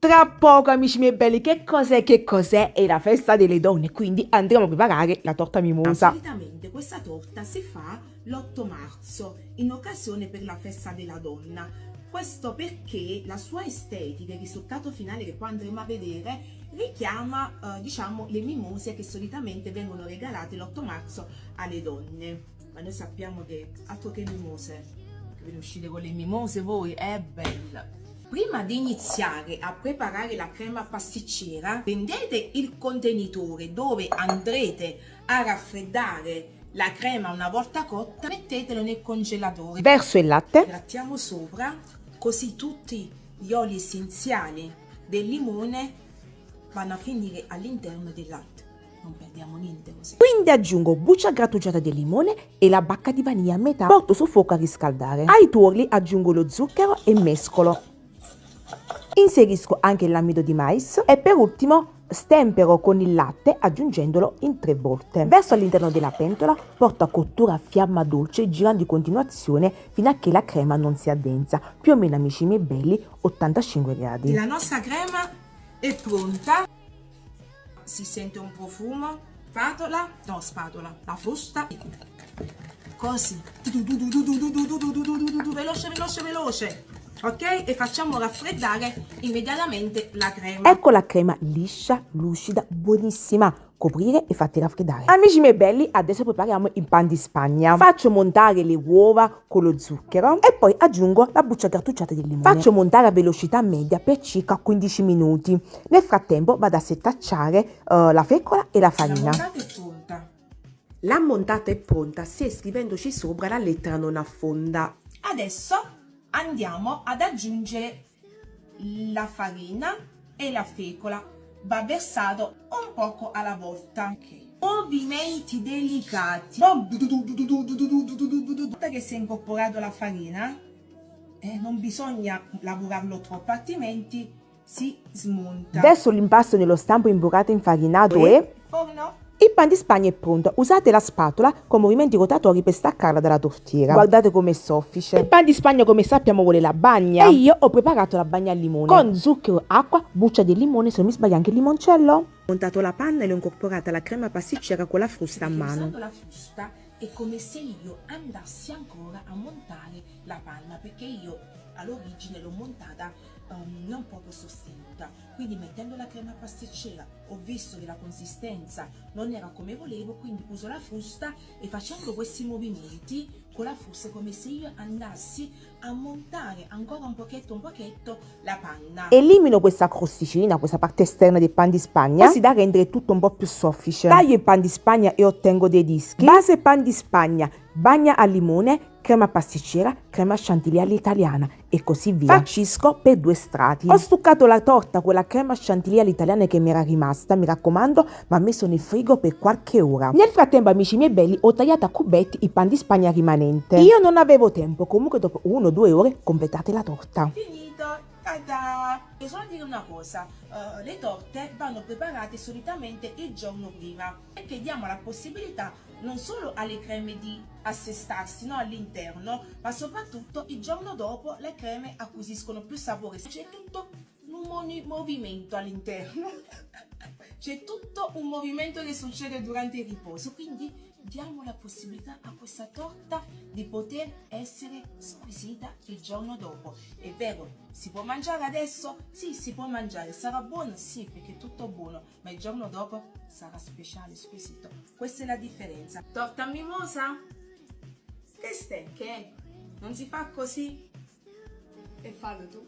Tra poco, amici miei belli, che cos'è? Che cos'è? È la festa delle donne, quindi andremo a preparare la torta mimosa. Solitamente questa torta si fa l'8 marzo in occasione per la festa della donna. Questo perché la sua estetica, il risultato finale che poi andremo a vedere, richiama diciamo le mimose che solitamente vengono regalate l'8 marzo alle donne. Ma noi sappiamo che altro che mimose, che ve ne uscite con le mimose voi, è bella. Prima di iniziare a preparare la crema pasticcera, prendete il contenitore dove andrete a raffreddare la crema una volta cotta, mettetelo nel congelatore. Verso il latte. Grattiamo sopra, così tutti gli oli essenziali del limone vanno a finire all'interno del latte. Non perdiamo niente così. Quindi aggiungo buccia grattugiata di limone e la bacca di vaniglia a metà. Porto sul fuoco a riscaldare. Ai tuorli aggiungo lo zucchero e mescolo. Inserisco anche l'amido di mais e per ultimo stempero con il latte aggiungendolo in 3 volte. Verso all'interno della pentola, porto a cottura a fiamma dolce girando in continuazione fino a che la crema non si addensa, più o meno, amici miei belli, 85 gradi. La nostra crema è pronta, si sente un profumo, la frusta, così, veloce, ok? E facciamo raffreddare immediatamente la crema. Ecco la crema liscia, lucida, buonissima. Coprire e fatti raffreddare. Amici miei belli, adesso prepariamo il pan di Spagna. Faccio montare le uova con lo zucchero e poi aggiungo la buccia grattugiata di limone. Faccio montare a velocità media per circa 15 minuti. Nel frattempo vado a setacciare la fecola e la farina. La montata è pronta. La montata è pronta se scrivendoci sopra la lettera non affonda. Adesso andiamo ad aggiungere la farina e la fecola. Va versato un poco alla volta. Okay. Movimenti delicati. Una volta che si è incorporato la farina, non bisogna lavorarlo troppo, altrimenti si smonta. Verso l'impasto nello stampo imburrato infarinato e forno. Il pan di Spagna è pronto. Usate la spatola con movimenti rotatori per staccarla dalla tortiera. Guardate com'è soffice. Il pan di Spagna, come sappiamo, vuole la bagna. E io ho preparato la bagna al limone con zucchero, acqua, buccia di limone, se non mi sbaglio anche il limoncello. Ho montato la panna e l'ho incorporata alla crema pasticcera con la frusta a mano. Usando la frusta è come se io andassi ancora a montare la panna, perché io all'origine l'ho montata non proprio sostenuta, quindi mettendo la crema pasticcera ho visto che la consistenza non era come volevo, quindi uso la frusta e facendo questi movimenti con la frusta è come se io andassi a montare ancora un pochetto la panna. Elimino questa crosticina, questa parte esterna del pan di Spagna, così da rendere tutto un po' più soffice. Taglio il pan di Spagna e ottengo dei dischi. Base pan di Spagna, bagna al limone, crema pasticcera, crema chantilly all'italiana e così via. Farcisco per 2 strati. Ho stuccato la torta con la crema chantilly all'italiana che mi era rimasta, mi raccomando, ma messo nel frigo per qualche ora. Nel frattempo, amici miei belli, ho tagliato a cubetti il pan di Spagna rimanente. Io non avevo tempo, comunque dopo 1 o 2 ore completate la torta. Finito! Tada! E solo dire una cosa, le torte vanno preparate solitamente il giorno prima, perché diamo la possibilità non solo alle creme di assestarsi, no, all'interno, ma soprattutto il giorno dopo le creme acquisiscono più sapore. C'è tutto un movimento all'interno, c'è tutto un movimento che succede durante il riposo, quindi diamo la possibilità a questa torta di poter essere squisita il giorno dopo. È vero, si può mangiare adesso? Sì, si può mangiare. Sarà buono? Sì, perché è tutto buono, ma il giorno dopo sarà speciale, squisito. Questa è la differenza. Torta mimosa? Che stai? Che? Non si fa così? E fallo tu.